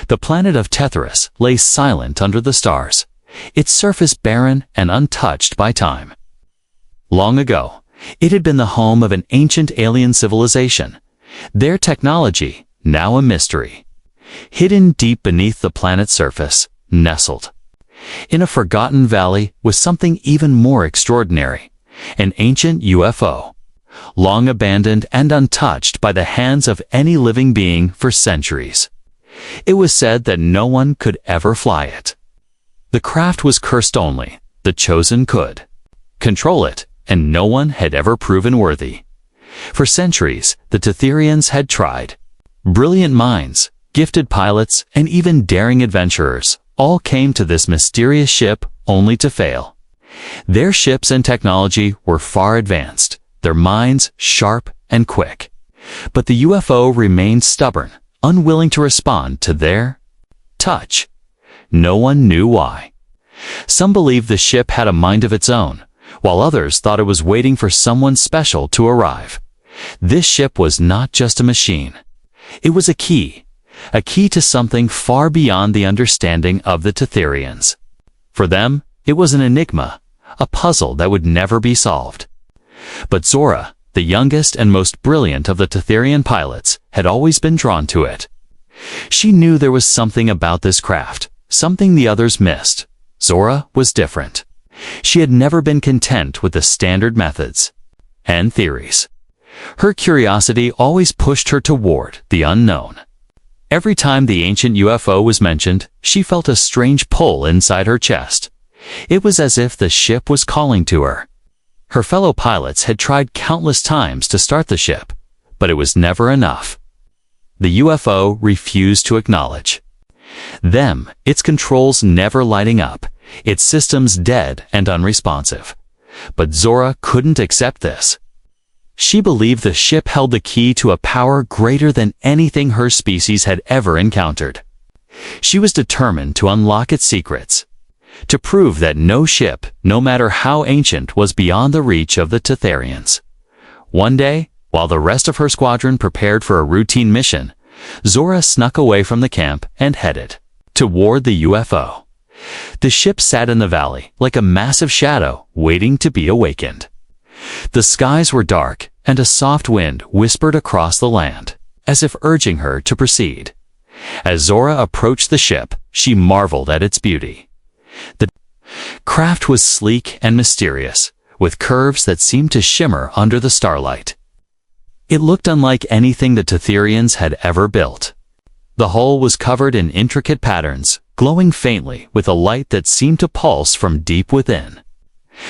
The planet of Tethys lay silent under the stars, its surface barren and untouched by time. Long ago, it had been the home of an ancient alien civilization, their technology now a mystery. Hidden deep beneath the planet's surface, nestled in a forgotten valley, was something even more extraordinary, an ancient UFO, long abandoned and untouched by the hands of any living being for centuries. It was said that no one could ever fly it. The craft was cursed, only the chosen could control it, and no one had ever proven worthy. For centuries, the Tetherians had tried. Brilliant minds, gifted pilots, and even daring adventurers all came to this mysterious ship only to fail. Their ships and technology were far advanced, their minds sharp and quick. But the UFO remained stubborn, unwilling to respond to their touch. No one knew why. Some believed the ship had a mind of its own, while others thought it was waiting for someone special to arrive. This ship was not just a machine. It was a key to something far beyond the understanding of the Tetherians. For them, it was an enigma, a puzzle that would never be solved. But Zora, the youngest and most brilliant of the Tetherian pilots, had always been drawn to it. She knew there was something about this craft, something the others missed. Zora was different. She had never been content with the standard methods and theories. Her curiosity always pushed her toward the unknown. Every time the ancient UFO was mentioned, she felt a strange pull inside her chest. It was as if the ship was calling to her. Her fellow pilots had tried countless times to start the ship, but it was never enough. The UFO refused to acknowledge them, its controls never lighting up, its systems dead and unresponsive. But Zora couldn't accept this. She believed the ship held the key to a power greater than anything her species had ever encountered. She was determined to unlock its secrets, to prove that no ship, no matter how ancient, was beyond the reach of the Tetherians. One day, while the rest of her squadron prepared for a routine mission, Zora snuck away from the camp and headed toward the UFO. The ship sat in the valley like a massive shadow waiting to be awakened. The skies were dark, and a soft wind whispered across the land, as if urging her to proceed. As Zora approached the ship, she marveled at its beauty. The craft was sleek and mysterious, with curves that seemed to shimmer under the starlight. It looked unlike anything the Tetherians had ever built. The hull was covered in intricate patterns, glowing faintly with a light that seemed to pulse from deep within.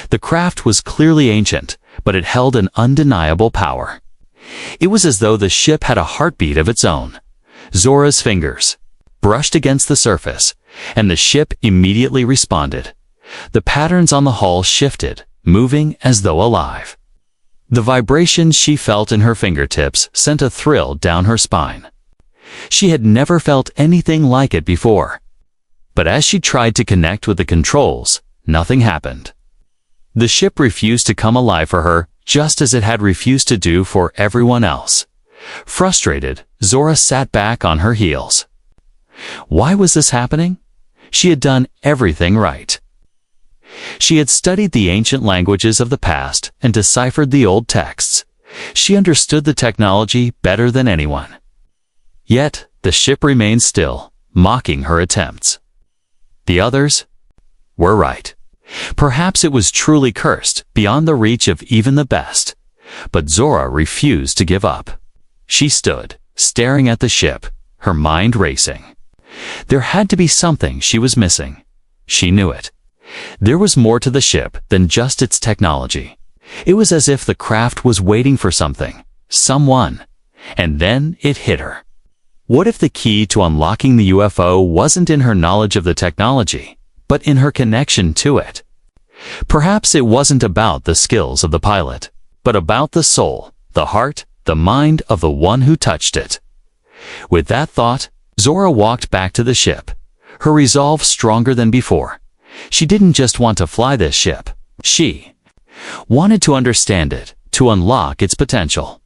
The craft was clearly ancient, but it held an undeniable power. It was as though the ship had a heartbeat of its own. Zora's fingers brushed against the surface, and the ship immediately responded. The patterns on the hull shifted, moving as though alive. The vibrations she felt in her fingertips sent a thrill down her spine. She had never felt anything like it before. But as she tried to connect with the controls, nothing happened. The ship refused to come alive for her, just as it had refused to do for everyone else. Frustrated, Zora sat back on her heels. Why was this happening? She had done everything right. She had studied the ancient languages of the past and deciphered the old texts. She understood the technology better than anyone. Yet, the ship remained still, mocking her attempts. The others were right. Perhaps it was truly cursed, beyond the reach of even the best. But Zora refused to give up. She stood, staring at the ship, her mind racing. There had to be something she was missing. She knew it. There was more to the ship than just its technology. It was as if the craft was waiting for something, someone. And then it hit her. What if the key to unlocking the UFO wasn't in her knowledge of the technology, but in her connection to it? Perhaps it wasn't about the skills of the pilot, but about the soul, the heart, the mind of the one who touched it. With that thought, Zora walked back to the ship, her resolve stronger than before. She didn't just want to fly this ship. She wanted to understand it, to unlock its potential.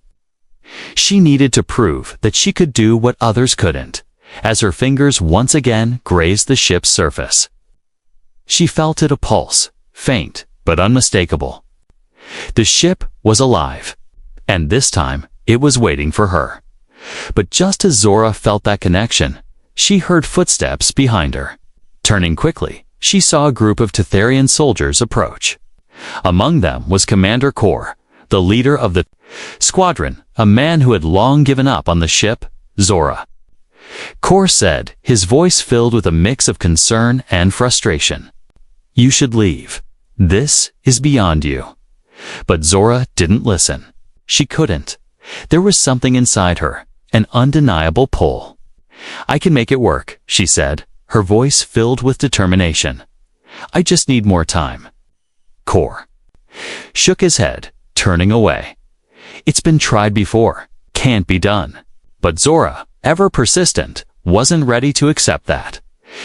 She needed to prove that she could do what others couldn't, as her fingers once again grazed the ship's surface. She felt it a pulse, faint but unmistakable. The ship was alive, and this time it was waiting for her. But just as Zora felt that connection, she heard footsteps behind her. Turning quickly, she saw a group of Tetherian soldiers approach. Among them was Commander Kor, the leader of the squadron, a man who had long given up on the ship, Zora. Kor said, his voice filled with a mix of concern and frustration. "You should leave. This is beyond you." But Zora didn't listen. She couldn't. There was something inside her, an undeniable pull. "I can make it work," she said, her voice filled with determination. "I just need more time." Kor shook his head, turning away. "It's been tried before. Can't be done." But Zora, ever persistent, wasn't ready to accept that.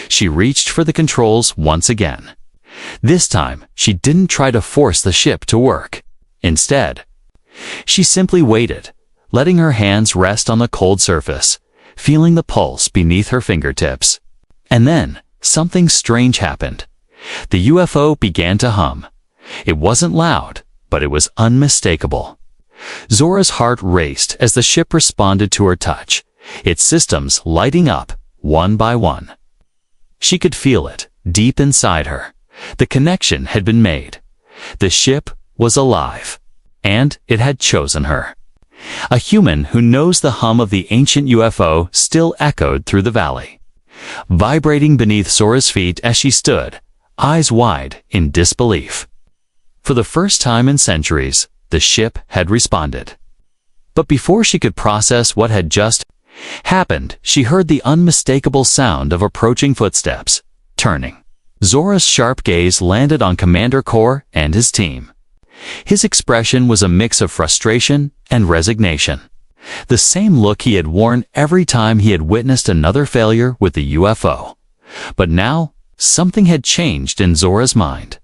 She reached for the controls once again. This time, she didn't try to force the ship to work. Instead, she simply waited, letting her hands rest on the cold surface, feeling the pulse beneath her fingertips. And then, something strange happened. The UFO began to hum. It wasn't loud, but it was unmistakable. Zora's heart raced as the ship responded to her touch, its systems lighting up one by one. She could feel it deep inside her. The connection had been made. The ship was alive, and it had chosen her. A human who knows the hum of the ancient UFO still echoed through the valley, vibrating beneath Zora's feet as she stood, eyes wide in disbelief. For the first time in centuries, the ship had responded. But before she could process what had just happened, she heard the unmistakable sound of approaching footsteps. Turning, Zora's sharp gaze landed on Commander Kor and his team. His expression was a mix of frustration and resignation, the same look he had worn every time he had witnessed another failure with the UFO. But now, something had changed in Zora's mind.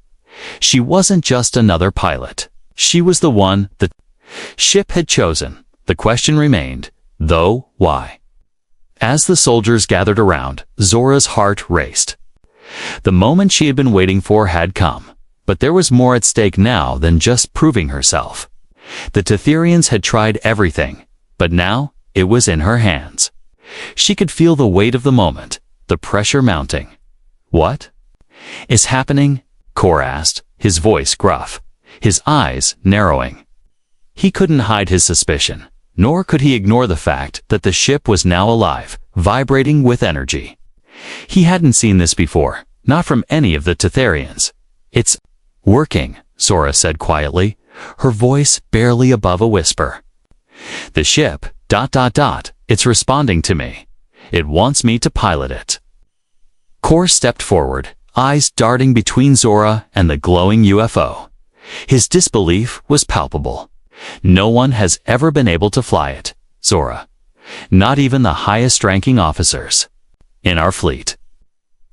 She wasn't just another pilot. She was the one the ship had chosen. The question remained, though, why? As the soldiers gathered around, Zora's heart raced. The moment she had been waiting for had come, but there was more at stake now than just proving herself. The Tetherians had tried everything, but now it was in her hands. She could feel the weight of the moment, the pressure mounting. "What is happening?" Kor asked, his voice gruff, his eyes narrowing. He couldn't hide his suspicion, nor could he ignore the fact that the ship was now alive, vibrating with energy. He hadn't seen this before, not from any of the Tetherians. "It's working," Zora said quietly, her voice barely above a whisper. "The ship, ... it's responding to me. It wants me to pilot it." Kor stepped forward, eyes darting between Zora and the glowing UFO. His disbelief was palpable. "No one has ever been able to fly it, Zora. Not even the highest-ranking officers in our fleet."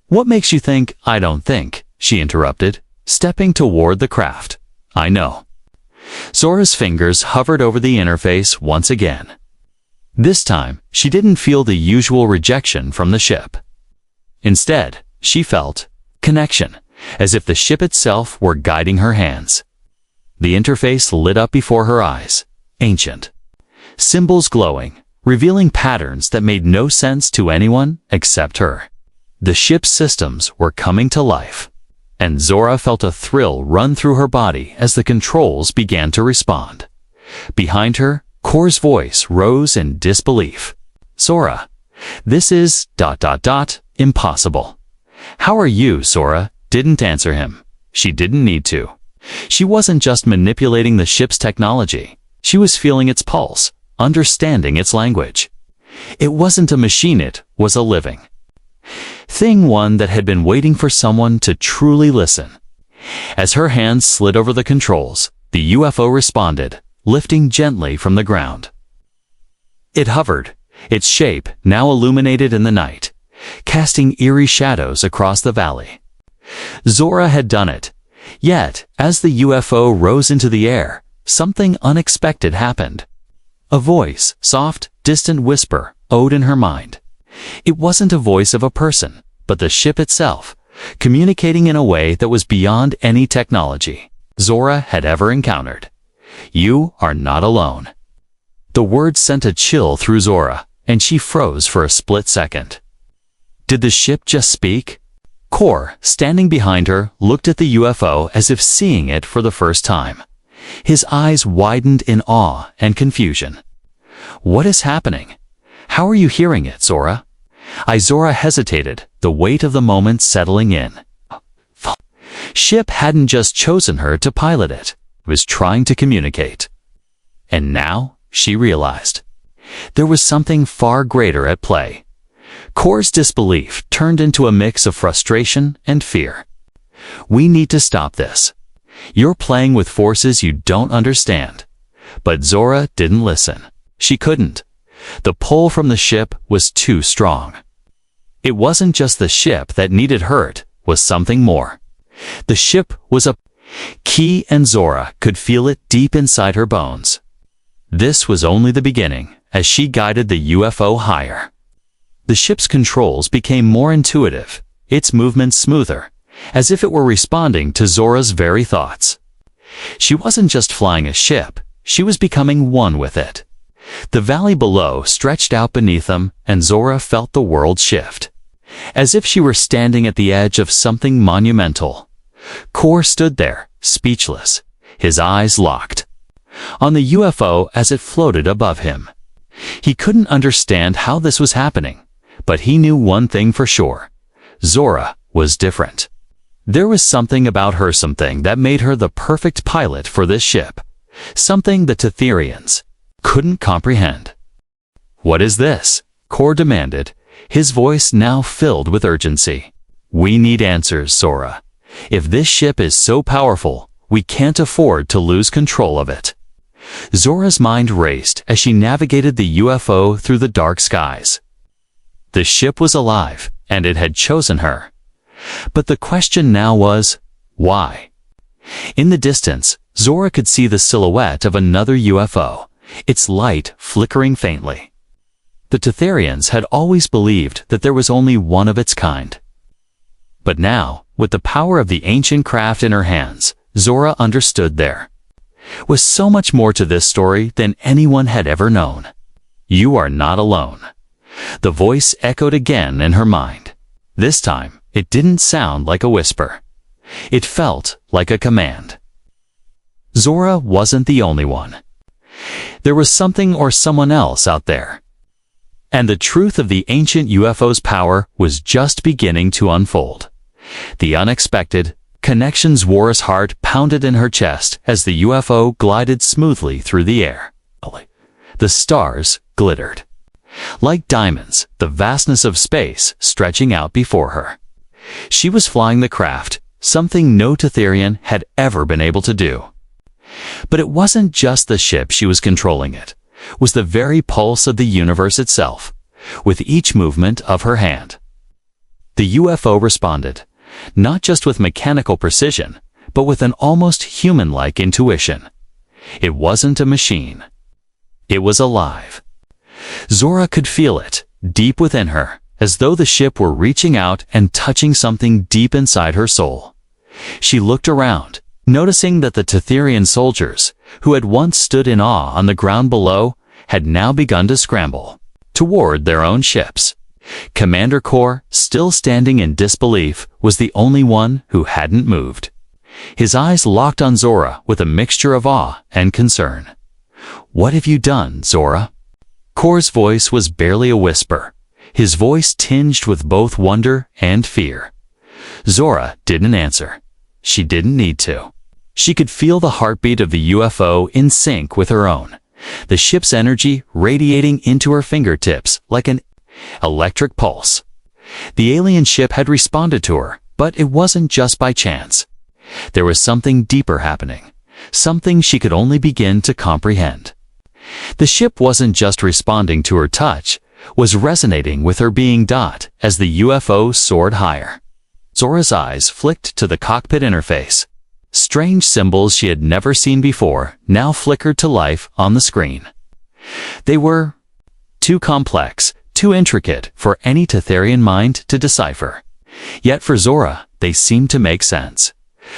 "What makes you think I don't think?" she interrupted, stepping toward the craft. "I know." Zora's fingers hovered over the interface once again. This time, she didn't feel the usual rejection from the ship. Instead, she felt connection, as if the ship itself were guiding her hands. The interface lit up before her eyes, ancient symbols glowing, revealing patterns that made no sense to anyone except her. The ship's systems were coming to life, and Zora felt a thrill run through her body as the controls began to respond. Behind her, Kor's voice rose in disbelief. "Zora, this is ... impossible." "How are you?" Zora didn't answer him. She didn't need to. She wasn't just manipulating the ship's technology. She was feeling its pulse, understanding its language. It wasn't a machine, it was a living thing, one that had been waiting for someone to truly listen. As her hands slid over the controls, the UFO responded, lifting gently from the ground. It hovered, its shape now illuminated in the night, casting eerie shadows across the valley. Zora had done it. Yet, as the UFO rose into the air, something unexpected happened. A voice, soft, distant whisper, owed in her mind. It wasn't a voice of a person, but the ship itself, communicating in a way that was beyond any technology Zora had ever encountered. "You are not alone." The words sent a chill through Zora, and she froze for a split second. Did the ship just speak? Kor, standing behind her, looked at the UFO as if seeing it for the first time. His eyes widened in awe and confusion. "What is happening? How are you hearing it, Zora?" Zora hesitated, the weight of the moment settling in. Ship hadn't just chosen her to pilot it. It was trying to communicate. And now, she realized, there was something far greater at play. Kor's disbelief turned into a mix of frustration and fear. "We need to stop this. You're playing with forces you don't understand." But Zora didn't listen. She couldn't. The pull from the ship was too strong. It wasn't just the ship that needed hurt, it was something more. The ship was a key, and Zora could feel it deep inside her bones. This was only the beginning, as she guided the UFO higher. The ship's controls became more intuitive, its movements smoother, as if it were responding to Zora's very thoughts. She wasn't just flying a ship, she was becoming one with it. The valley below stretched out beneath them, and Zora felt the world shift, as if she were standing at the edge of something monumental. Kor stood there, speechless, his eyes locked on the UFO as it floated above him. He couldn't understand how this was happening, but he knew one thing for sure. Zora was different. There was something about her, something that made her the perfect pilot for this ship, something the Tetherians couldn't comprehend. "What is this?" Kor demanded, his voice now filled with urgency. "We need answers, Zora. If this ship is so powerful, we can't afford to lose control of it." Zora's mind raced as she navigated the UFO through the dark skies. The ship was alive, and it had chosen her. But the question now was, why? In the distance, Zora could see the silhouette of another UFO, its light flickering faintly. The Tetherians had always believed that there was only one of its kind. But now, with the power of the ancient craft in her hands, Zora understood there was so much more to this story than anyone had ever known. "You are not alone." The voice echoed again in her mind. This time, it didn't sound like a whisper. It felt like a command. Zora wasn't the only one. There was something or someone else out there. And the truth of the ancient UFO's power was just beginning to unfold. The unexpected connection. Zora's heart pounded in her chest as the UFO glided smoothly through the air. The stars glittered like diamonds, the vastness of space stretching out before her. She was flying the craft, something no Tetherian had ever been able to do. But it wasn't just the ship she was controlling, it was the very pulse of the universe itself, with each movement of her hand. The UFO responded, not just with mechanical precision, but with an almost human-like intuition. It wasn't a machine. It was alive. Zora could feel it, deep within her, as though the ship were reaching out and touching something deep inside her soul. She looked around, noticing that the Tetherian soldiers, who had once stood in awe on the ground below, had now begun to scramble toward their own ships. Commander Kor, still standing in disbelief, was the only one who hadn't moved. His eyes locked on Zora with a mixture of awe and concern. "What have you done, Zora?" Kor's voice was barely a whisper, his voice tinged with both wonder and fear. Zora didn't answer. She didn't need to. She could feel the heartbeat of the UFO in sync with her own, the ship's energy radiating into her fingertips like an electric pulse. The alien ship had responded to her, but it wasn't just by chance. There was something deeper happening, something she could only begin to comprehend. The ship wasn't just responding to her touch, was resonating with her being. As the UFO soared higher, Zora's eyes flicked to the cockpit interface. Strange symbols she had never seen before now flickered to life on the screen. They were too complex, too intricate for any Tetherian mind to decipher. Yet for Zora, they seemed to make sense.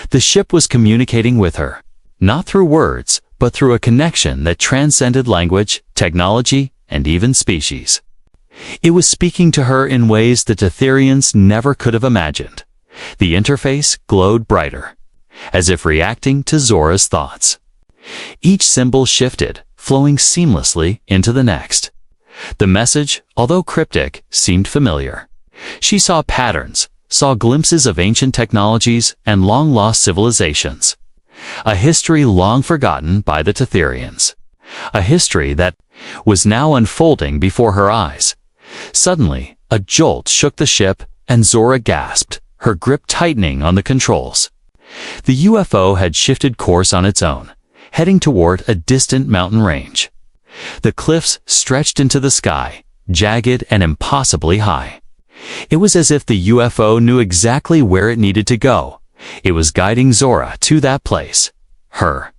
The ship was communicating with her, not through words, but through a connection that transcended language, technology, and even species. It was speaking to her in ways the Tetherians never could have imagined. The interface glowed brighter, as if reacting to Zora's thoughts. Each symbol shifted, flowing seamlessly into the next. The message, although cryptic, seemed familiar. She saw patterns, saw glimpses of ancient technologies and long-lost civilizations. A history long forgotten by the Tetherians. A history that was now unfolding before her eyes. Suddenly, a jolt shook the ship, and Zora gasped, her grip tightening on the controls. The UFO had shifted course on its own, heading toward a distant mountain range. The cliffs stretched into the sky, jagged and impossibly high. It was as if the UFO knew exactly where it needed to go. It was guiding Zora to that place. Her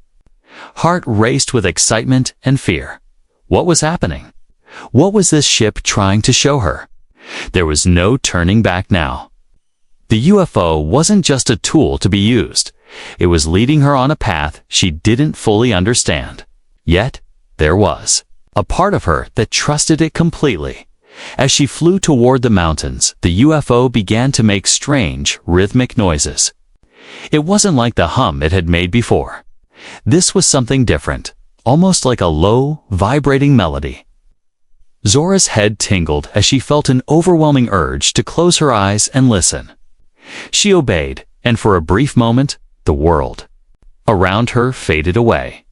heart raced with excitement and fear. What was happening? What was this ship trying to show her? There was no turning back now. The UFO wasn't just a tool to be used. It was leading her on a path she didn't fully understand. Yet, there was a part of her that trusted it completely. As she flew toward the mountains, the UFO began to make strange, rhythmic noises. It wasn't like the hum it had made before. This was something different, almost like a low, vibrating melody. Zora's head tingled as she felt an overwhelming urge to close her eyes and listen. She obeyed, and for a brief moment, the world around her faded away.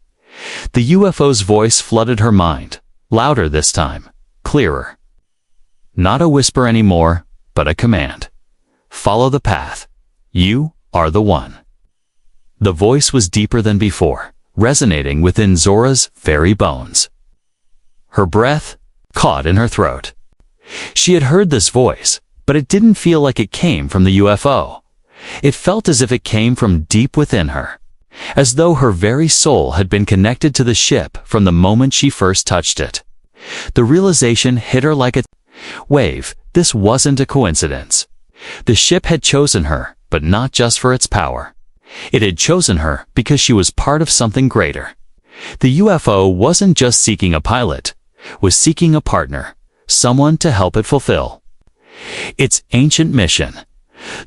The UFO's voice flooded her mind, louder this time, clearer. Not a whisper anymore, but a command. Follow the path. You are the one. The voice was deeper than before, resonating within Zora's very bones. Her breath caught in her throat. She had heard this voice, but it didn't feel like it came from the UFO. It felt as if it came from deep within her, as though her very soul had been connected to the ship from the moment she first touched it. The realization hit her like a wave. This wasn't a coincidence. The ship had chosen her, but not just for its power. It had chosen her because she was part of something greater. The UFO wasn't just seeking a pilot, was seeking a partner, someone to help it fulfill its ancient mission.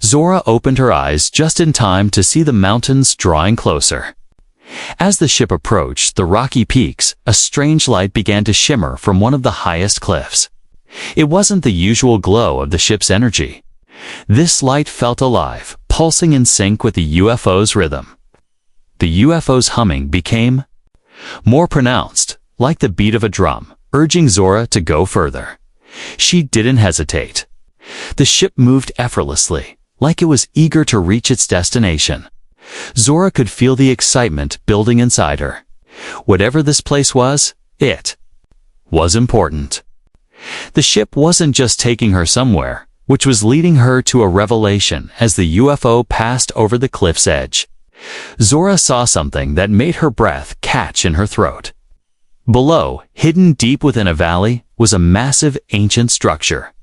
Zora opened her eyes just in time to see the mountains drawing closer. As the ship approached the rocky peaks, a strange light began to shimmer from one of the highest cliffs. It wasn't the usual glow of the ship's energy. This light felt alive, pulsing in sync with the UFO's rhythm. The UFO's humming became more pronounced, like the beat of a drum, urging Zora to go further. She didn't hesitate. The ship moved effortlessly, like it was eager to reach its destination. Zora could feel the excitement building inside her. Whatever this place was, it was important. The ship wasn't just taking her somewhere, which was leading her to a revelation as the UFO passed over the cliff's edge. Zora saw something that made her breath catch in her throat. Below, hidden deep within a valley, was a massive ancient structure.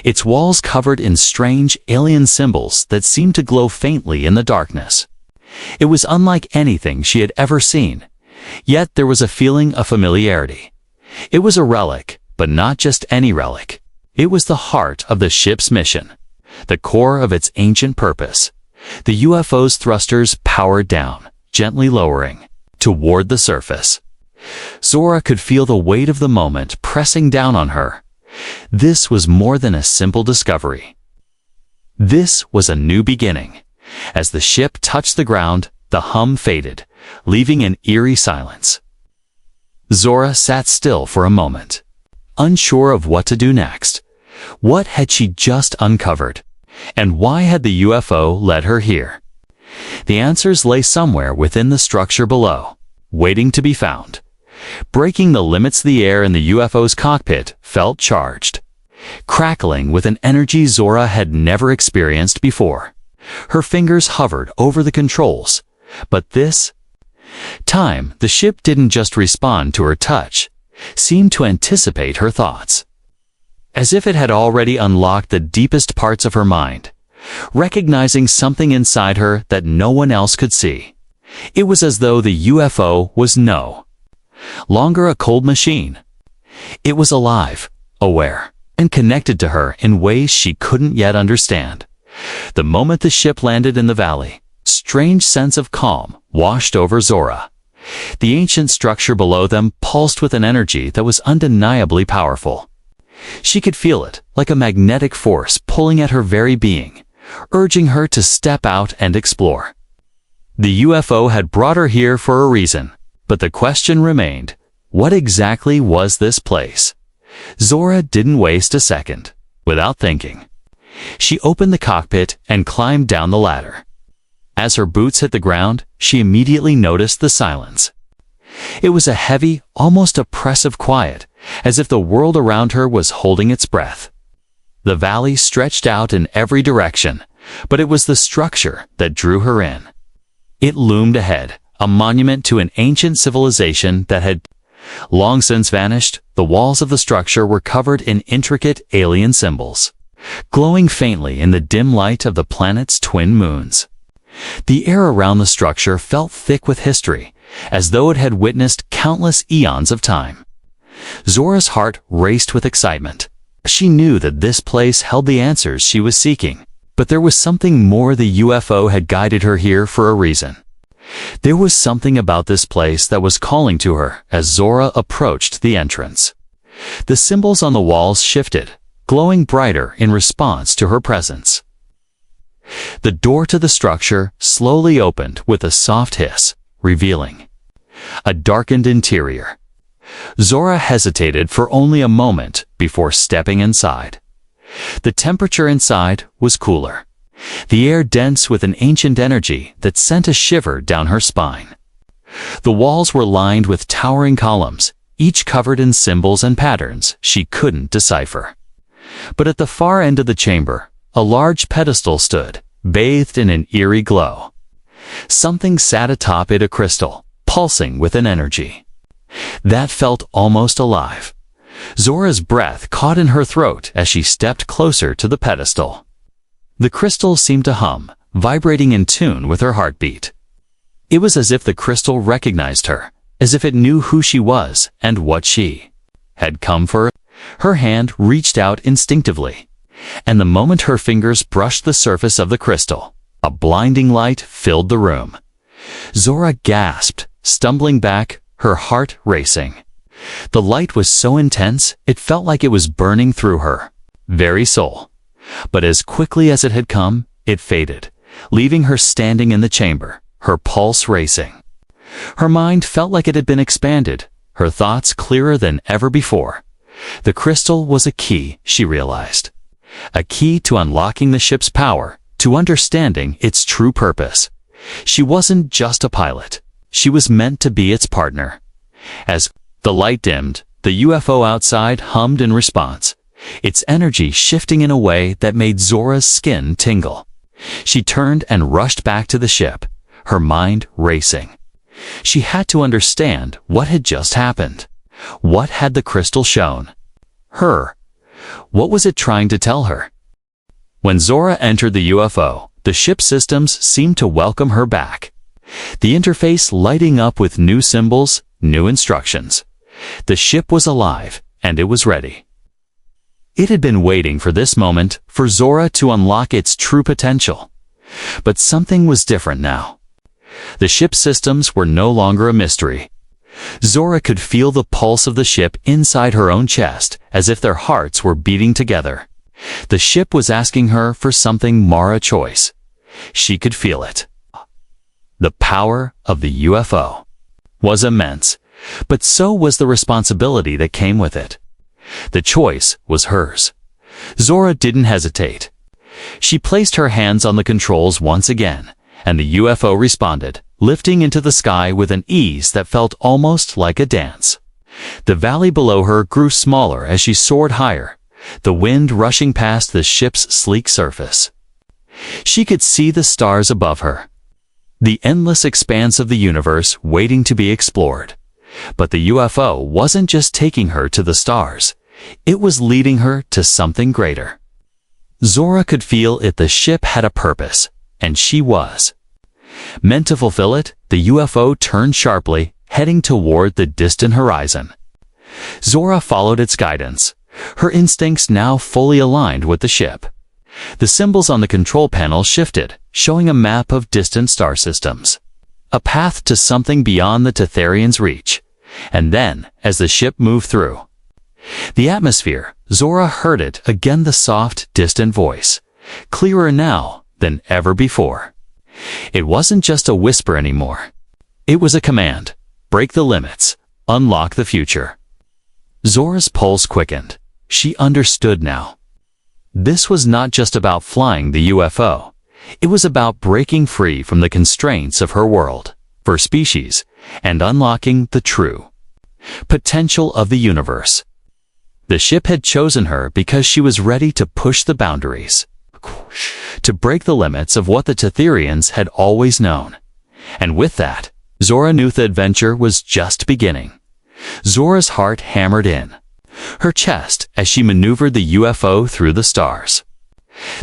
Its walls covered in strange alien symbols that seemed to glow faintly in the darkness. It was unlike anything she had ever seen, yet there was a feeling of familiarity. It was a relic, but not just any relic. It was the heart of the ship's mission, the core of its ancient purpose. The UFO's thrusters powered down, gently lowering, toward the surface. Zora could feel the weight of the moment pressing down on her. This was more than a simple discovery. This was a new beginning. As the ship touched the ground, the hum faded, leaving an eerie silence. Zora sat still for a moment, unsure of what to do next. What had she just uncovered? And why had the UFO led her here? The answers lay somewhere within the structure below, waiting to be found. Breaking the limits, the air in the UFO's cockpit felt charged, crackling with an energy Zora had never experienced before. Her fingers hovered over the controls, but this time the ship didn't just respond to her touch, seemed to anticipate her thoughts. as if it had already unlocked the deepest parts of her mind, recognizing something inside her that no one else could see. It was as though the UFO was no longer a cold machine. It was alive, aware, and connected to her in ways she couldn't yet understand. The moment the ship landed in the valley, a strange sense of calm washed over Zora. The ancient structure below them pulsed with an energy that was undeniably powerful. She could feel it, like a magnetic force pulling at her very being, urging her to step out and explore. The UFO had brought her here for a reason, but the question remained, what exactly was this place? Zora didn't waste a second. Without thinking, she opened the cockpit and climbed down the ladder. As her boots hit the ground, she immediately noticed the silence. It was a heavy, almost oppressive quiet, as if the world around her was holding its breath. The valley stretched out in every direction, but it was the structure that drew her in. It loomed ahead, a monument to an ancient civilization that had long since vanished. The walls of the structure were covered in intricate alien symbols, glowing faintly in the dim light of the planet's twin moons. The air around the structure felt thick with history, as though it had witnessed countless eons of time. Zora's heart raced with excitement. She knew that this place held the answers she was seeking, but there was something more. The UFO had guided her here for a reason. There was something about this place that was calling to her as Zora approached the entrance. The symbols on the walls shifted, glowing brighter in response to her presence. The door to the structure slowly opened with a soft hiss, revealing a darkened interior. Zora hesitated for only a moment before stepping inside. The temperature inside was cooler, the air dense with an ancient energy that sent a shiver down her spine. The walls were lined with towering columns, each covered in symbols and patterns she couldn't decipher. But at the far end of the chamber, a large pedestal stood, bathed in an eerie glow. Something sat atop it, a crystal, pulsing with an energy that felt almost alive. Zora's breath caught in her throat as she stepped closer to the pedestal. The crystal seemed to hum, vibrating in tune with her heartbeat. It was as if the crystal recognized her, as if it knew who she was and what she had come for. Her hand reached out instinctively, and the moment her fingers brushed the surface of the crystal, a blinding light filled the room. Zora gasped, stumbling back, her heart racing. The light was so intense, it felt like it was burning through her very soul. But as quickly as it had come, it faded, leaving her standing in the chamber, her pulse racing. Her mind felt like it had been expanded, her thoughts clearer than ever before. The crystal was a key, she realized. A key to unlocking the ship's power, to understanding its true purpose. She wasn't just a pilot. She was meant to be its partner. As the light dimmed, the UFO outside hummed in response, its energy shifting in a way that made Zora's skin tingle. She turned and rushed back to the ship, her mind racing. She had to understand what had just happened. What had the crystal shown her? What was it trying to tell her? When Zora entered the UFO, the ship systems seemed to welcome her back. The interface lighting up with new symbols, new instructions. The ship was alive, and it was ready. It had been waiting for this moment, for Zora to unlock its true potential. But something was different now. The ship systems were no longer a mystery. Zora could feel the pulse of the ship inside her own chest, as if their hearts were beating together. The ship was asking her for something more, a choice. She could feel it. The power of the UFO was immense, but so was the responsibility that came with it. The choice was hers. Zora didn't hesitate. She placed her hands on the controls once again, and the UFO responded, lifting into the sky with an ease that felt almost like a dance. The valley below her grew smaller as she soared higher, the wind rushing past the ship's sleek surface. She could see the stars above her, the endless expanse of the universe waiting to be explored. But the UFO wasn't just taking her to the stars. It was leading her to something greater. Zora could feel it. The ship had a purpose, and she was. Meant to fulfill it, the UFO turned sharply, heading toward the distant horizon. Zora followed its guidance, her instincts now fully aligned with the ship. The symbols on the control panel shifted, showing a map of distant star systems. A path to something beyond the Tetherian's reach. And then, as the ship moved through the atmosphere, Zora heard it again, the soft, distant voice, clearer now than ever before. It wasn't just a whisper anymore. It was a command. Break the limits. Unlock the future. Zora's pulse quickened. She understood now. This was not just about flying the UFO. It was about breaking free from the constraints of her world, her species, and unlocking the true potential of the universe. The ship had chosen her because she was ready to push the boundaries, to break the limits of what the Tetherians had always known. And with that, Zora knew the adventure was just beginning. Zora's heart hammered in her chest as she maneuvered the UFO through the stars.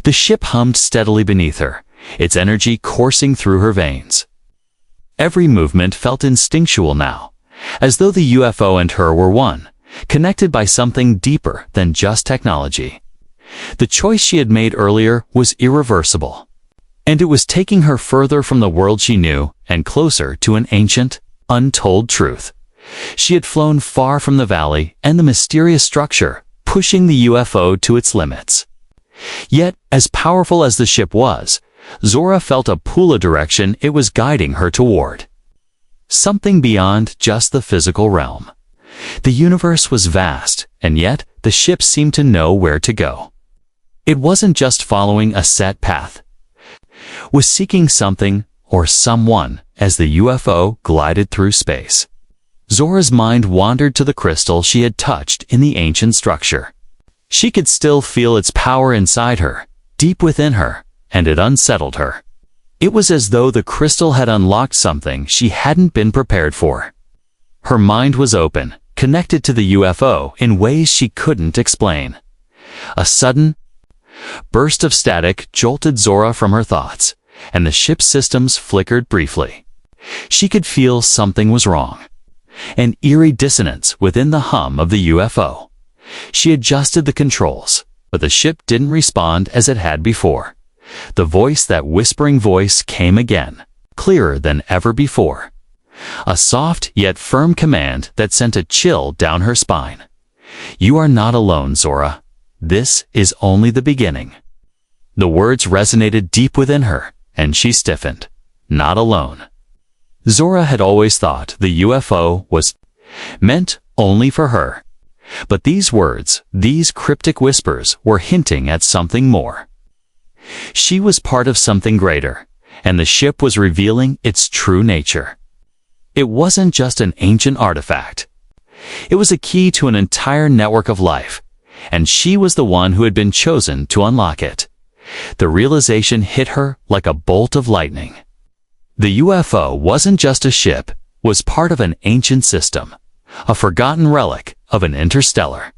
The ship hummed steadily beneath her, its energy coursing through her veins. Every movement felt instinctual now, as though the UFO and her were one, connected by something deeper than just technology. The choice she had made earlier was irreversible, and it was taking her further from the world she knew and closer to an ancient, untold truth. She had flown far from the valley and the mysterious structure, pushing the UFO to its limits. Yet, as powerful as the ship was, Zora felt a pull, a direction it was guiding her toward. Something beyond just the physical realm. The universe was vast, and yet the ship seemed to know where to go. It wasn't just following a set path. It was seeking something or someone as the UFO glided through space. Zora's mind wandered to the crystal she had touched in the ancient structure. She could still feel its power inside her, deep within her, and it unsettled her. It was as though the crystal had unlocked something she hadn't been prepared for. Her mind was open, connected to the UFO in ways she couldn't explain. A sudden burst of static jolted Zora from her thoughts, and the ship's systems flickered briefly. She could feel something was wrong. An eerie dissonance within the hum of the UFO. She adjusted the controls, but the ship didn't respond as it had before. The voice, that whispering voice, came again, clearer than ever before. A soft yet firm command that sent a chill down her spine. You are not alone, Zora. This is only the beginning. The words resonated deep within her, and she stiffened. Not alone. Zora had always thought the UFO was meant only for her. But these words, these cryptic whispers, were hinting at something more. She was part of something greater, and the ship was revealing its true nature. It wasn't just an ancient artifact. It was a key to an entire network of life, and she was the one who had been chosen to unlock it. The realization hit her like a bolt of lightning. The UFO wasn't just a ship, was part of an ancient system, a forgotten relic of an interstellar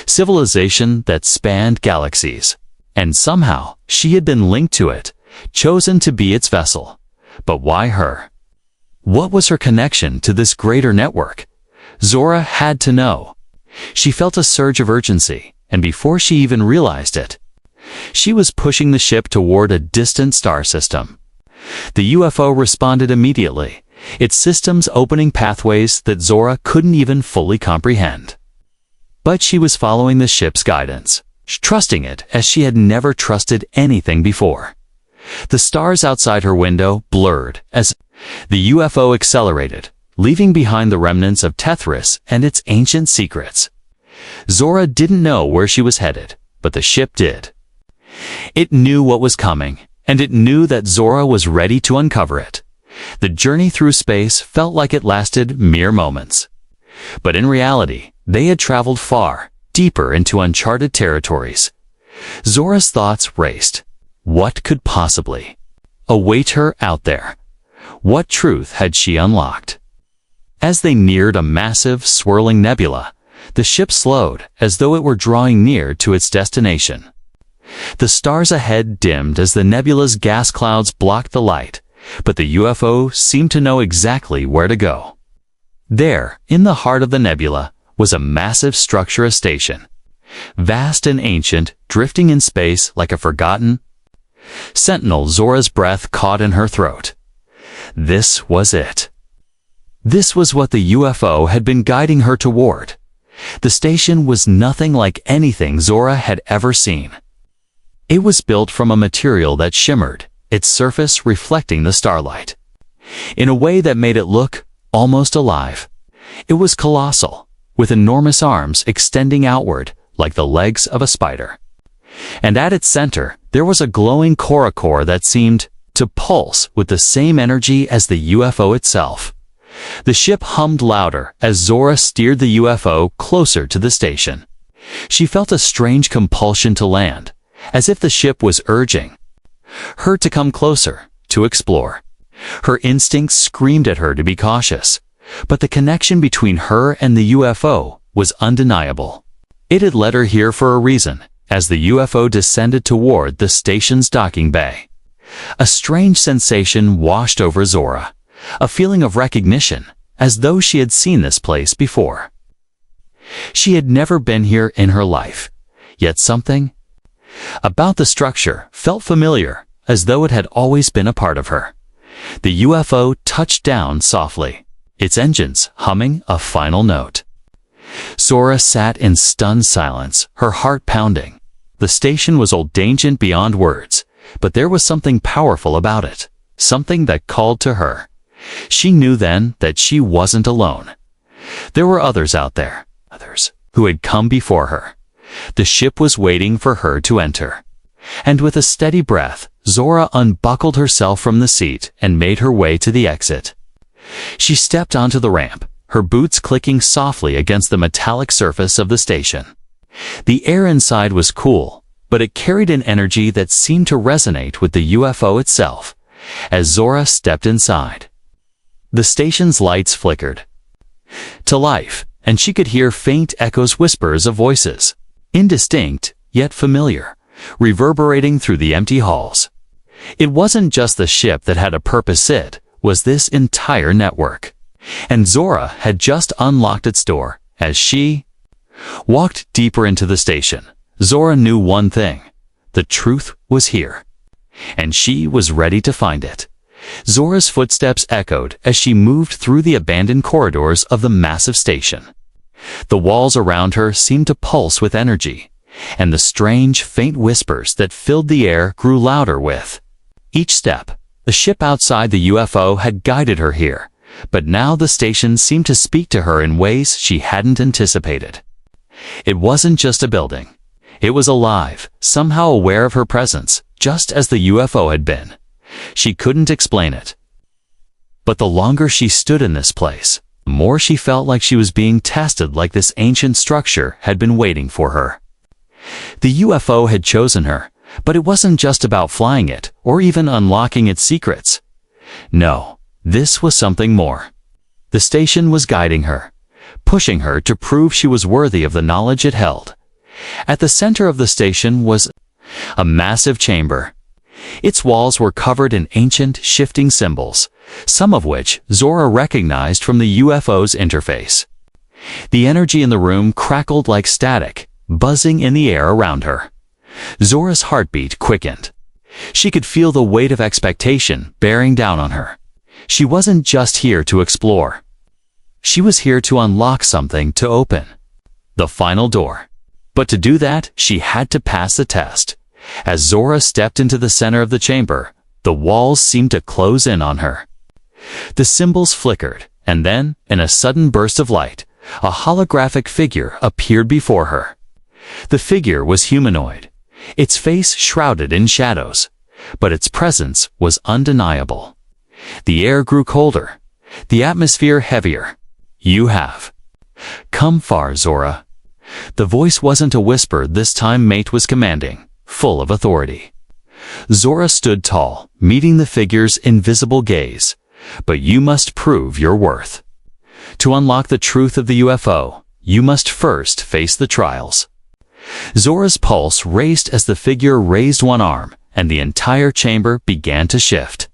civilization that spanned galaxies, and somehow she had been linked to it, chosen to be its vessel. But why her? What was her connection to this greater network? Zora had to know. She felt a surge of urgency, and before she even realized it, she was pushing the ship toward a distant star system. The UFO responded immediately, its systems opening pathways that Zora couldn't even fully comprehend. But she was following the ship's guidance, trusting it as she had never trusted anything before. The stars outside her window blurred as the UFO accelerated, leaving behind the remnants of Tethris and its ancient secrets. Zora didn't know where she was headed, but the ship did. It knew what was coming, and it knew that Zora was ready to uncover it. The journey through space felt like it lasted mere moments. But in reality, they had traveled far, deeper into uncharted territories. Zora's thoughts raced. What could possibly await her out there? What truth had she unlocked? As they neared a massive, swirling nebula, The ship slowed, as though it were drawing near to its destination. The stars ahead dimmed as the nebula's gas clouds blocked the light, but the UFO seemed to know exactly where to go. There, in the heart of the nebula, was a massive structure, a station. Vast and ancient, drifting in space like a forgotten sentinel. Zora's breath caught in her throat. This was it. This was what the UFO had been guiding her toward. The station was nothing like anything Zora had ever seen. It was built from a material that shimmered, its surface reflecting the starlight, in a way that made it look almost alive. It was colossal, with enormous arms extending outward like the legs of a spider. And at its center, there was a glowing core that seemed to pulse with the same energy as the UFO itself. The ship hummed louder as Zora steered the UFO closer to the station. She felt a strange compulsion to land, as if the ship was urging her to come closer, to explore. Her instincts screamed at her to be cautious, but the connection between her and the UFO was undeniable. It had led her here for a reason, as the UFO descended toward the station's docking bay. A strange sensation washed over Zora, a feeling of recognition, as though she had seen this place before. She had never been here in her life, yet something about the structure felt familiar, as though it had always been a part of her. The UFO touched down softly, its engines humming a final note. Zora sat in stunned silence, her heart pounding. The station was old, ancient beyond words, but there was something powerful about it, something that called to her. She knew then that she wasn't alone. There were others out there, others who had come before her. The ship was waiting for her to enter. And with a steady breath, Zora unbuckled herself from the seat and made her way to the exit. She stepped onto the ramp, her boots clicking softly against the metallic surface of the station. The air inside was cool, but it carried an energy that seemed to resonate with the UFO itself. As Zora stepped inside, the station's lights flickered to life, and she could hear faint echoes, whispers of voices, indistinct yet familiar, reverberating through the empty halls. It wasn't just the ship that had a purpose, it was this entire network. And Zora had just unlocked its door. As she walked deeper into the station, Zora knew one thing: the truth was here, and she was ready to find it. Zora's footsteps echoed as she moved through the abandoned corridors of the massive station. The walls around her seemed to pulse with energy, and the strange, faint whispers that filled the air grew louder with each step. The ship outside the UFO had guided her here, but now the station seemed to speak to her in ways she hadn't anticipated. It wasn't just a building. It was alive, somehow aware of her presence, just as the UFO had been. She couldn't explain it. But the longer she stood in this place, the more she felt like she was being tested, like this ancient structure had been waiting for her. The UFO had chosen her, but it wasn't just about flying it, or even unlocking its secrets. No, this was something more. The station was guiding her, pushing her to prove she was worthy of the knowledge it held. At the center of the station was a massive chamber. Its walls were covered in ancient, shifting symbols, some of which Zora recognized from the UFO's interface. The energy in the room crackled like static, buzzing in the air around her. Zora's heartbeat quickened. She could feel the weight of expectation bearing down on her. She wasn't just here to explore. She was here to unlock something, to open the final door. But to do that, she had to pass the test. As Zora stepped into the center of the chamber, the walls seemed to close in on her. The symbols flickered, and then, in a sudden burst of light, a holographic figure appeared before her. The figure was humanoid, its face shrouded in shadows, but its presence was undeniable. The air grew colder, the atmosphere heavier. "You have come far, Zora." The voice wasn't a whisper this time. Mate was commanding, full of authority. Zora stood tall, meeting the figure's invisible gaze. "But you must prove your worth. To unlock the truth of the UFO, you must first face the trials. Zora's pulse raced as the figure raised one arm, and the entire chamber began to shift.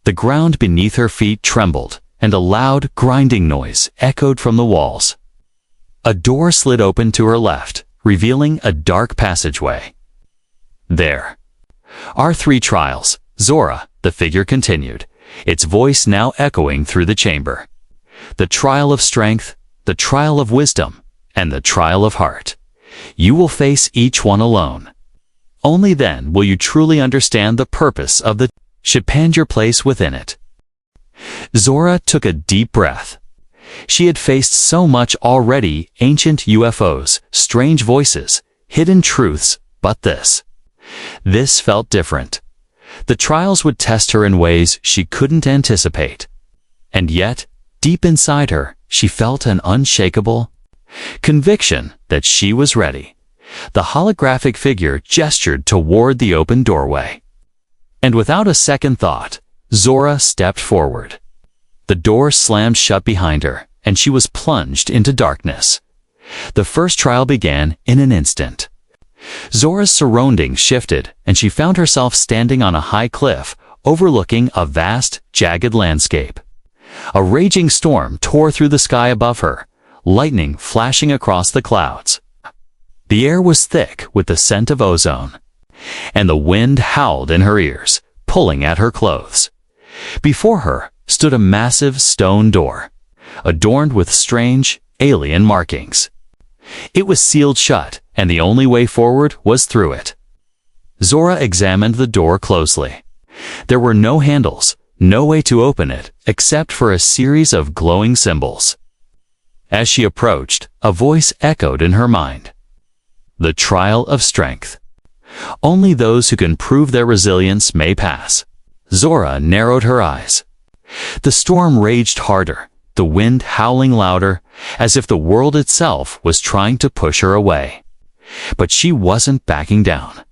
The ground beneath her feet trembled, and a loud, grinding noise echoed from the walls. A door slid open to her left, revealing a dark passageway. There are 3 trials, Zora, the figure continued, its voice now echoing through the chamber. The trial of strength, the trial of wisdom, and the trial of heart. You will face each one alone. Only then will you truly understand the purpose of the and your place within it. Zora took a deep breath. She had faced so much already: ancient UFOs, strange voices, hidden truths, but this felt different. The trials would test her in ways she couldn't anticipate. And yet, deep inside her, she felt an unshakable conviction that she was ready. The holographic figure gestured toward the open doorway. And without a second thought, Zora stepped forward. The door slammed shut behind her, and she was plunged into darkness. The first trial began in an instant. Zora's surroundings shifted, and she found herself standing on a high cliff, overlooking a vast, jagged landscape. A raging storm tore through the sky above her, lightning flashing across the clouds. The air was thick with the scent of ozone, and the wind howled in her ears, pulling at her clothes. Before her stood a massive stone door, adorned with strange, alien markings. It was sealed shut, and the only way forward was through it. Zora examined the door closely. There were no handles, no way to open it, except for a series of glowing symbols. As she approached, a voice echoed in her mind. The trial of strength. Only those who can prove their resilience may pass. Zora narrowed her eyes. The storm raged harder, the wind howling louder, as if the world itself was trying to push her away. But she wasn't backing down.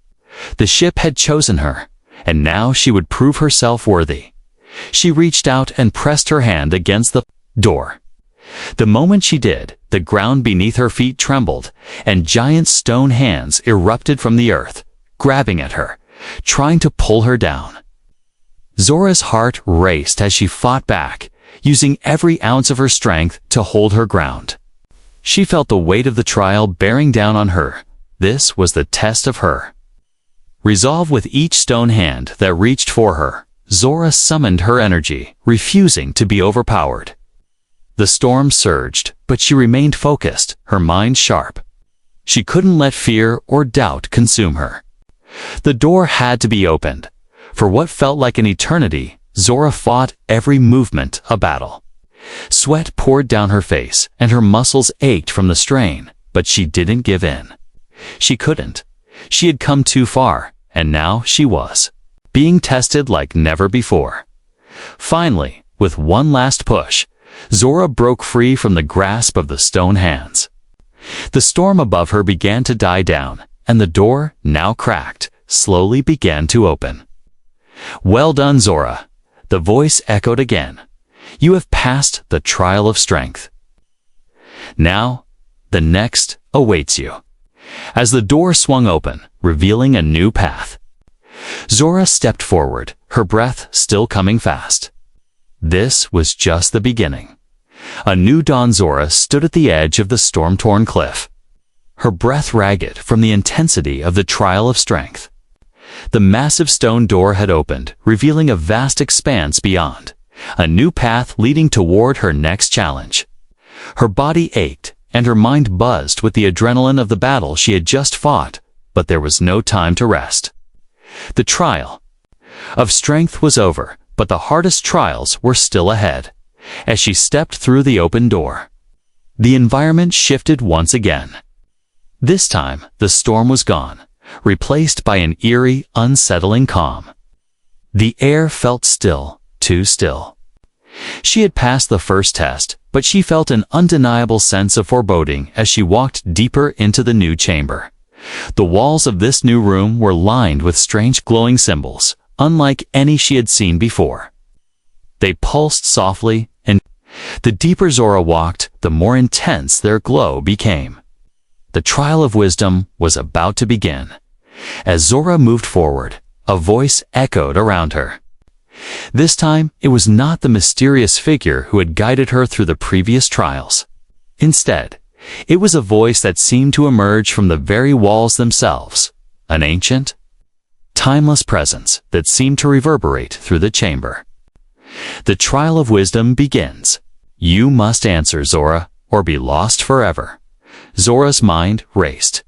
The ship had chosen her, and now she would prove herself worthy. She reached out and pressed her hand against the door. The moment she did, the ground beneath her feet trembled, and giant stone hands erupted from the earth, grabbing at her, trying to pull her down. Zora's heart raced as she fought back, using every ounce of her strength to hold her ground. She felt the weight of the trial bearing down on her. This was the test of her resolve. With each stone hand that reached for her, Zora summoned her energy, refusing to be overpowered. The storm surged, but she remained focused, her mind sharp. She couldn't let fear or doubt consume her. The door had to be opened. For what felt like an eternity, Zora fought every movement a battle. Sweat poured down her face, and her muscles ached from the strain, but she didn't give in. She couldn't. She had come too far, and now she was being tested like never before. Finally, with one last push, Zora broke free from the grasp of the stone hands. The storm above her began to die down, and the door, now cracked, slowly began to open. "Well done, Zora," the voice echoed again. "You have passed the trial of strength. Now, the next awaits you." As the door swung open, revealing a new path, Zora stepped forward, her breath still coming fast. This was just the beginning. A new dawn. Zora stood at the edge of the storm-torn cliff, her breath ragged from the intensity of the trial of strength. The massive stone door had opened, revealing a vast expanse beyond, a new path leading toward her next challenge. Her body ached, and her mind buzzed with the adrenaline of the battle she had just fought, but there was no time to rest. The trial of strength was over, but the hardest trials were still ahead. As she stepped through the open door, the environment shifted once again. This time, the storm was gone, replaced by an eerie, unsettling calm. The air felt still, too still. She had passed the first test, but she felt an undeniable sense of foreboding as she walked deeper into the new chamber. The walls of this new room were lined with strange glowing symbols, unlike any she had seen before. They pulsed softly, and The deeper Zora walked, the more intense their glow became. The trial of wisdom was about to begin. As Zora moved forward, a voice echoed around her. This time, it was not the mysterious figure who had guided her through the previous trials. Instead, it was a voice that seemed to emerge from the very walls themselves, an ancient, timeless presence that seemed to reverberate through the chamber. The trial of wisdom begins. You must answer, Zora, or be lost forever. Zora's mind raced.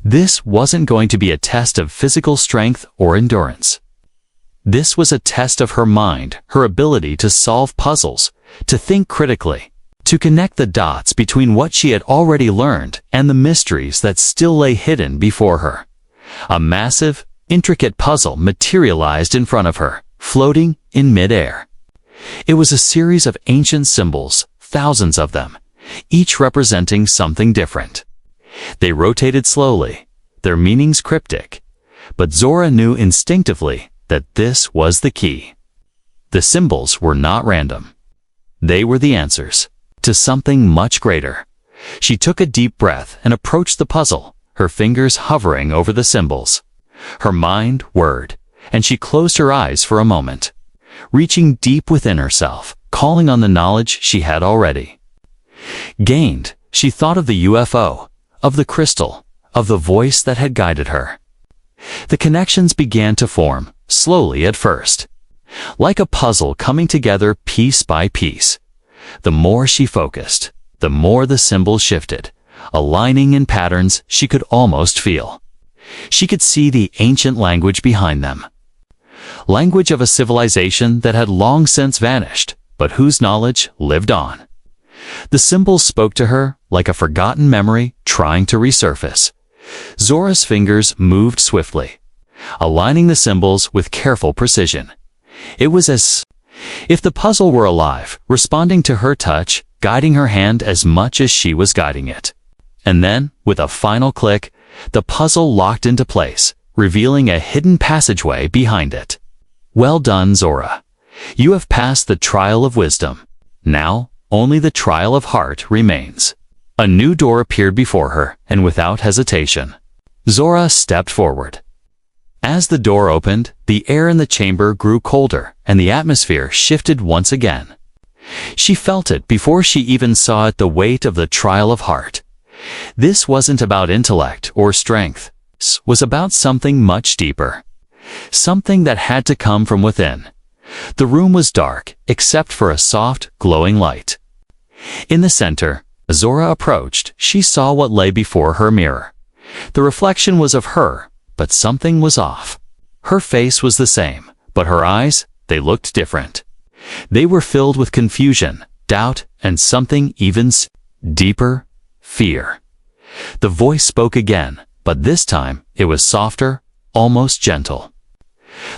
This wasn't going to be a test of physical strength or endurance. This was a test of her mind, her ability to solve puzzles, to think critically, to connect the dots between what she had already learned and the mysteries that still lay hidden before her. A massive, intricate puzzle materialized in front of her, floating in midair. It was a series of ancient symbols, thousands of them, each representing something different. They rotated slowly, their meanings cryptic, but Zora knew instinctively that this was the key. The symbols were not random. They were the answers to something much greater. She took a deep breath and approached the puzzle, her fingers hovering over the symbols. Her mind whirred, and she closed her eyes for a moment, reaching deep within herself, calling on the knowledge she had already gained. She thought of the UFO, of the crystal, of the voice that had guided her. The connections began to form, slowly at first, like a puzzle coming together piece by piece. The more she focused, the more the symbols shifted, aligning in patterns she could almost feel. She could see the ancient language behind them. Language of a civilization that had long since vanished, but whose knowledge lived on. The symbols spoke to her like a forgotten memory trying to resurface. Zora's fingers moved swiftly, aligning the symbols with careful precision. It was as if the puzzle were alive, responding to her touch, guiding her hand as much as she was guiding it. And then, with a final click, the puzzle locked into place, revealing a hidden passageway behind it. Well done, Zora. You have passed the trial of wisdom. Now, only the trial of heart remains. A new door appeared before her, and without hesitation, Zora stepped forward. As the door opened, the air in the chamber grew colder, and the atmosphere shifted once again. She felt it before she even saw it, the weight of the trial of heart. This wasn't about intellect or strength. This was about something much deeper. Something that had to come from within. The room was dark, except for a soft, glowing light. In the center, Zora approached. She saw what lay before her mirror. The reflection was of her, but something was off. Her face was the same, but her eyes, they looked different. They were filled with confusion, doubt, and something even deeper, fear. The voice spoke again, but this time it was softer, almost gentle.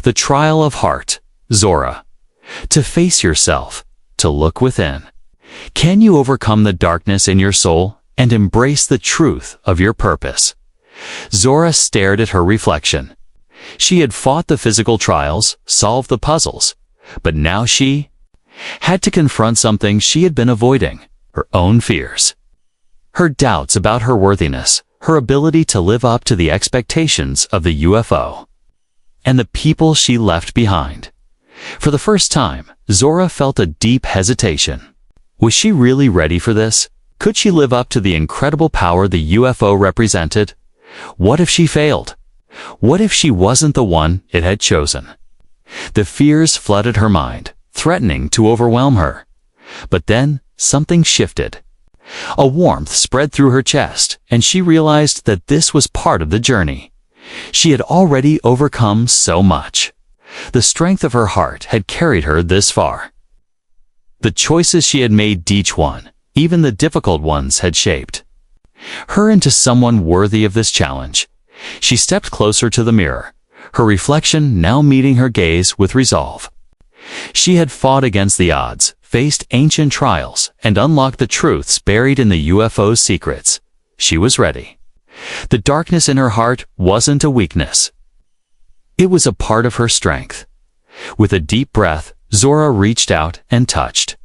The trial of heart, Zora. To face yourself, to look within. Can you overcome the darkness in your soul and embrace the truth of your purpose? Zora stared at her reflection. She had fought the physical trials, solved the puzzles, but now she had to confront something she had been avoiding, her own fears. Her doubts about her worthiness, her ability to live up to the expectations of the UFO, and the people she left behind. For the first time, Zora felt a deep hesitation. Was she really ready for this? Could she live up to the incredible power the UFO represented? What if she failed? What if she wasn't the one it had chosen? The fears flooded her mind, threatening to overwhelm her. But then, something shifted. A warmth spread through her chest, and she realized that this was part of the journey. She had already overcome so much. The strength of her heart had carried her this far. The choices she had made, each one, even the difficult ones, had shaped her into someone worthy of this challenge. She stepped closer to the mirror, her reflection now meeting her gaze with resolve. She had fought against the odds, faced ancient trials, and unlocked the truths buried in the UFO's secrets. She was ready. The darkness in her heart wasn't a weakness. It was a part of her strength. With a deep breath, Zora reached out and touched.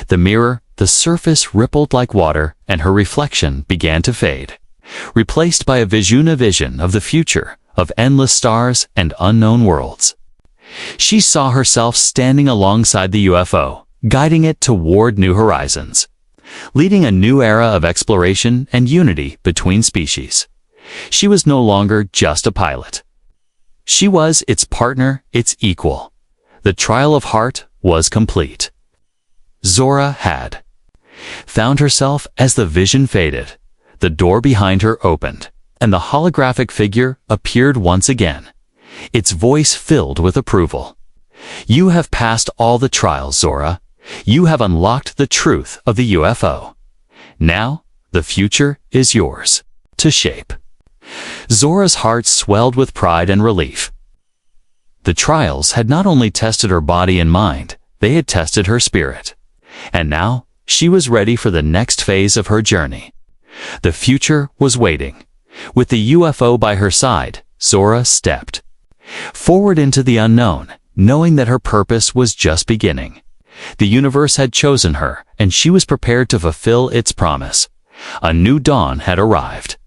The mirror, the surface rippled like water, and her reflection began to fade, replaced by a vision of the future, of endless stars and unknown worlds. She saw herself standing alongside the UFO, guiding it toward new horizons, leading a new era of exploration and unity between species. She was no longer just a pilot. She was its partner, its equal. The trial of heart was complete. Zora had found herself as the vision faded. The door behind her opened, and the holographic figure appeared once again, its voice filled with approval. "You have passed all the trials, Zora. You have unlocked the truth of the UFO. Now, the future is yours to shape." Zora's heart swelled with pride and relief. The trials had not only tested her body and mind, they had tested her spirit. And now, she was ready for the next phase of her journey. The future was waiting. With the UFO by her side, Zora stepped forward into the unknown, knowing that her purpose was just beginning. The universe had chosen her, and she was prepared to fulfill its promise. A new dawn had arrived.